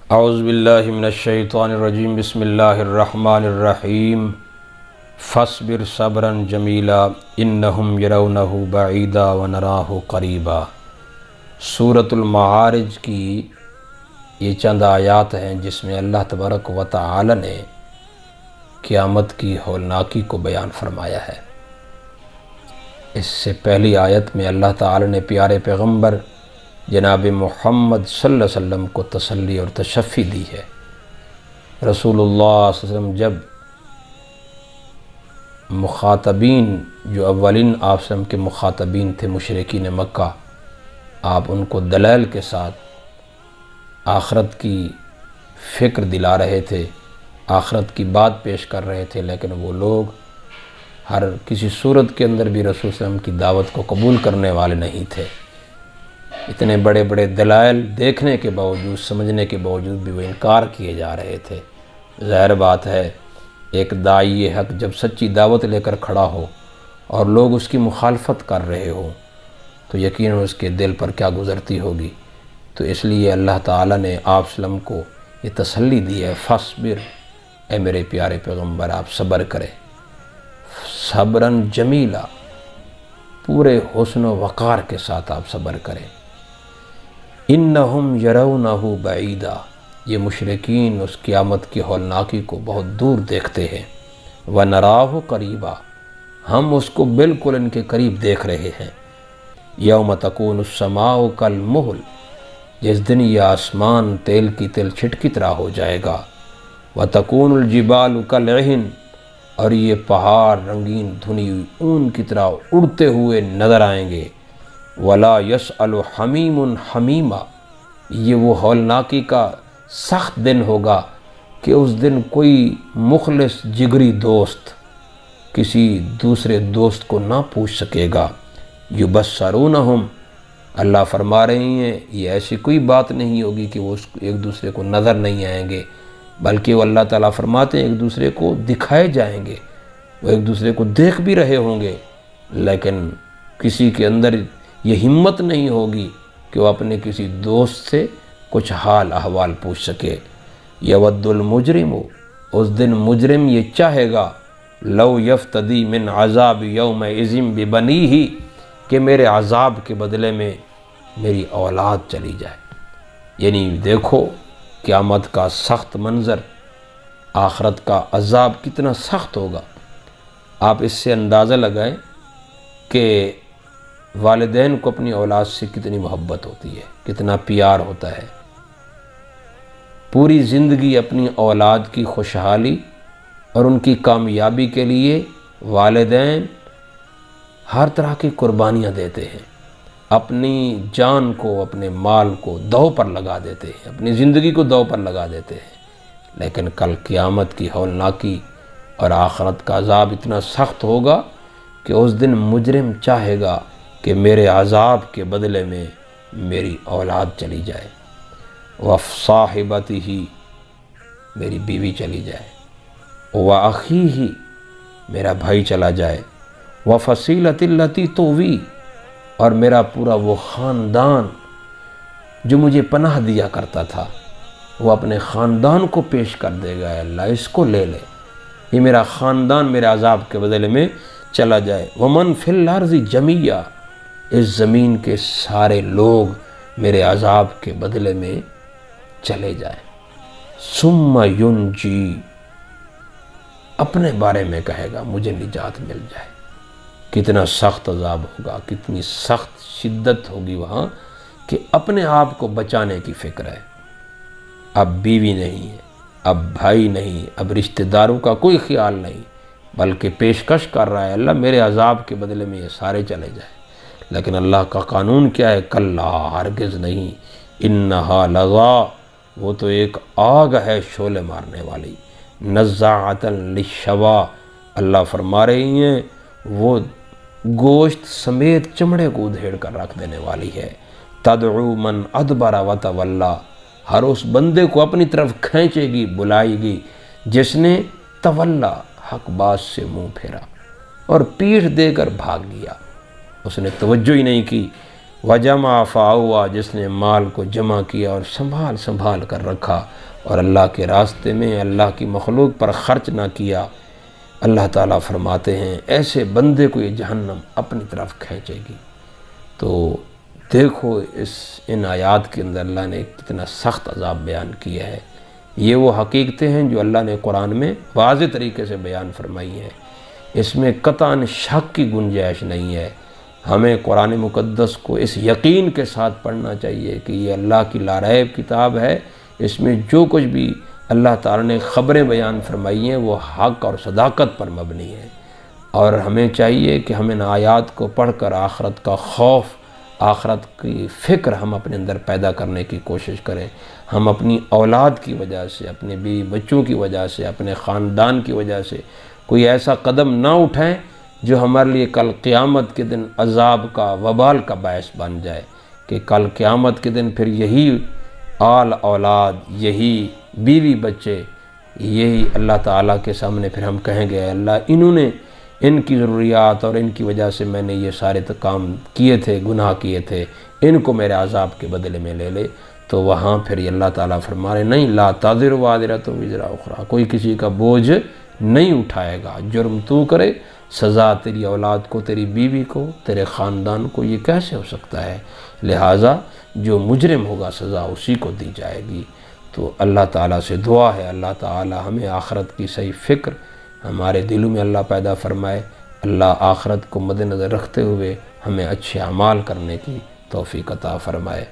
اعوذ باللہ من الشیطان الرجیم بسم اللہ الرحمن الرحیم فاصبر صبرا جمیلا انہم یرونہ بعیدا ونراہ قریبا۔ سورۃ المعارج کی یہ چند آیات ہیں جس میں اللہ تبارک و تعالی نے قیامت کی ہولناکی کو بیان فرمایا ہے۔ اس سے پہلی آیت میں اللہ تعالی نے پیارے پیغمبر جناب محمد صلی اللہ علیہ وسلم کو تسلی اور تشفی دی ہے۔ رسول اللہ صلی اللہ علیہ وسلم جب مخاطبین جو اولین آپ صلی اللہ علیہ وسلم کے مخاطبین تھے مشرکین مکہ، آپ ان کو دلائل کے ساتھ آخرت کی فکر دلا رہے تھے، آخرت کی بات پیش کر رہے تھے، لیکن وہ لوگ ہر کسی صورت کے اندر بھی رسول صلی اللہ علیہ وسلم کی دعوت کو قبول کرنے والے نہیں تھے۔ اتنے بڑے بڑے دلائل دیکھنے کے باوجود، سمجھنے کے باوجود بھی وہ انکار کیے جا رہے تھے۔ ظاہر بات ہے ایک داعی حق جب سچی دعوت لے کر کھڑا ہو اور لوگ اس کی مخالفت کر رہے ہوں تو یقیناً اس کے دل پر کیا گزرتی ہوگی۔ تو اس لیے اللہ تعالیٰ نے آپ صلی اللہ علیہ وسلم کو یہ تسلی دی ہے، فاصبر، اے میرے پیارے پیغمبر آپ صبر کریں، صبراً جمیلا، پورے حسن و وقار کے ساتھ آپ صبر کریں۔ انہم یرونہ بعیدا، یہ مشرکین اس قیامت کی ہولناکی کو بہت دور دیکھتے ہیں۔ ونراہ قریبا، ہم اس کو بالکل ان کے قریب دیکھ رہے ہیں۔ یوم تکون السماء کالمہل، جس دن یہ آسمان تیل کی تل چھٹ کی طرح ہو جائے گا۔ وتکون الجبال کالعہن، اور یہ پہاڑ رنگین دھنی ہوئی اون کی طرح اڑتے ہوئے نظر آئیں گے۔ ولا یسأل حمیم حمیما، یہ وہ ہولناکی کا سخت دن ہوگا کہ اس دن کوئی مخلص جگری دوست کسی دوسرے دوست کو نہ پوچھ سکے گا۔ یبصرونہم، اللہ فرما رہی ہیں یہ ایسی کوئی بات نہیں ہوگی کہ وہ ایک دوسرے کو نظر نہیں آئیں گے، بلکہ وہ اللہ تعالیٰ فرماتے ہیں ایک دوسرے کو دکھائے جائیں گے، وہ ایک دوسرے کو دیکھ بھی رہے ہوں گے، لیکن کسی کے اندر یہ ہمت نہیں ہوگی کہ وہ اپنے کسی دوست سے کچھ حال احوال پوچھ سکے۔ یود المجرم، اس دن مجرم یہ چاہے گا، لو یفتدی من عذاب یومئذ ببنیہ، کہ میرے عذاب کے بدلے میں میری اولاد چلی جائے۔ یعنی دیکھو قیامت کا سخت منظر، آخرت کا عذاب کتنا سخت ہوگا۔ آپ اس سے اندازہ لگائیں کہ والدین کو اپنی اولاد سے کتنی محبت ہوتی ہے، کتنا پیار ہوتا ہے۔ پوری زندگی اپنی اولاد کی خوشحالی اور ان کی کامیابی کے لیے والدین ہر طرح کی قربانیاں دیتے ہیں، اپنی جان کو، اپنے مال کو داؤ پر لگا دیتے ہیں، اپنی زندگی کو داؤ پر لگا دیتے ہیں، لیکن کل قیامت کی ہولناکی اور آخرت کا عذاب اتنا سخت ہوگا کہ اس دن مجرم چاہے گا کہ میرے عذاب کے بدلے میں میری اولاد چلی جائے، وصاحبتہ، میری بیوی چلی جائے، واخیہ، میرا بھائی چلا جائے، وفصیلۃ التی تؤوی، اور میرا پورا وہ خاندان جو مجھے پناہ دیا کرتا تھا وہ اپنے خاندان کو پیش کر دے گا، اللہ اس کو لے لے، یہ میرا خاندان میرے عذاب کے بدلے میں چلا جائے۔ ومن فی الارض جمیعا، اس زمین کے سارے لوگ میرے عذاب کے بدلے میں چلے جائیں۔ ثم ینجی، اپنے بارے میں کہے گا مجھے نجات مل جائے۔ کتنا سخت عذاب ہوگا، کتنی سخت شدت ہوگی وہاں کہ اپنے آپ کو بچانے کی فکر ہے۔ اب بیوی نہیں ہے، اب بھائی نہیں، اب رشتہ داروں کا کوئی خیال نہیں، بلکہ پیشکش کر رہا ہے اللہ میرے عذاب کے بدلے میں یہ سارے چلے جائیں۔ لیکن اللہ کا قانون کیا ہے؟ کلا، ہرگز نہیں، انہا لظا، وہ تو ایک آگ ہے شعلے مارنے والی، نزاعۃ للشوا، اللہ فرما رہی ہیں وہ گوشت سمیت چمڑے کو ادھیڑ کر رکھ دینے والی ہے۔ تدعو من ادبر وتولی، ہر اس بندے کو اپنی طرف کھینچے گی، بلائے گی جس نے تولا، حق بات سے منہ پھیرا اور پیٹھ دے کر بھاگ گیا، اس نے توجہ ہی نہیں کی وجمع فاوا، جس نے مال کو جمع کیا اور سنبھال سنبھال کر رکھا اور اللہ کے راستے میں اللہ کی مخلوق پر خرچ نہ کیا، اللہ تعالیٰ فرماتے ہیں ایسے بندے کو یہ جہنم اپنی طرف کھینچے گی۔ تو دیکھو ان آیات کے اندر اللہ نے کتنا سخت عذاب بیان کیا ہے۔ یہ وہ حقیقتیں ہیں جو اللہ نے قرآن میں واضح طریقے سے بیان فرمائی ہیں، اس میں قطعاً شک کی گنجائش نہیں ہے۔ ہمیں قرآن مقدس کو اس یقین کے ساتھ پڑھنا چاہیے کہ یہ اللہ کی لاریب کتاب ہے، اس میں جو کچھ بھی اللہ تعالیٰ نے خبریں بیان فرمائی ہیں وہ حق اور صداقت پر مبنی ہے، اور ہمیں چاہیے کہ ہم ان آیات کو پڑھ کر آخرت کا خوف، آخرت کی فکر ہم اپنے اندر پیدا کرنے کی کوشش کریں۔ ہم اپنی اولاد کی وجہ سے، اپنے بیوی بچوں کی وجہ سے، اپنے خاندان کی وجہ سے کوئی ایسا قدم نہ اٹھائیں جو ہمارے لیے کل قیامت کے دن عذاب کا، وبال کا باعث بن جائے، کہ کل قیامت کے دن پھر یہی آل اولاد، یہی بیوی بچے، یہی اللہ تعالیٰ کے سامنے پھر ہم کہیں گے اللہ انہوں نے، ان کی ضروریات اور ان کی وجہ سے میں نے یہ سارے کام کیے تھے، گناہ کیے تھے، ان کو میرے عذاب کے بدلے میں لے لے۔ تو وہاں پھر اللہ تعالیٰ فرما رہے نہیں، لا تزر وازرۃ وزر اخری، کوئی کسی کا بوجھ نہیں اٹھائے گا، جرم تو کرے سزا تیری اولاد کو، تیری بیوی کو، تیرے خاندان کو، یہ کیسے ہو سکتا ہے؟ لہٰذا جو مجرم ہوگا سزا اسی کو دی جائے گی۔ تو اللہ تعالیٰ سے دعا ہے اللہ تعالیٰ ہمیں آخرت کی صحیح فکر ہمارے دلوں میں اللہ پیدا فرمائے، اللہ آخرت کو مد نظر رکھتے ہوئے ہمیں اچھے اعمال کرنے کی توفیق عطا فرمائے۔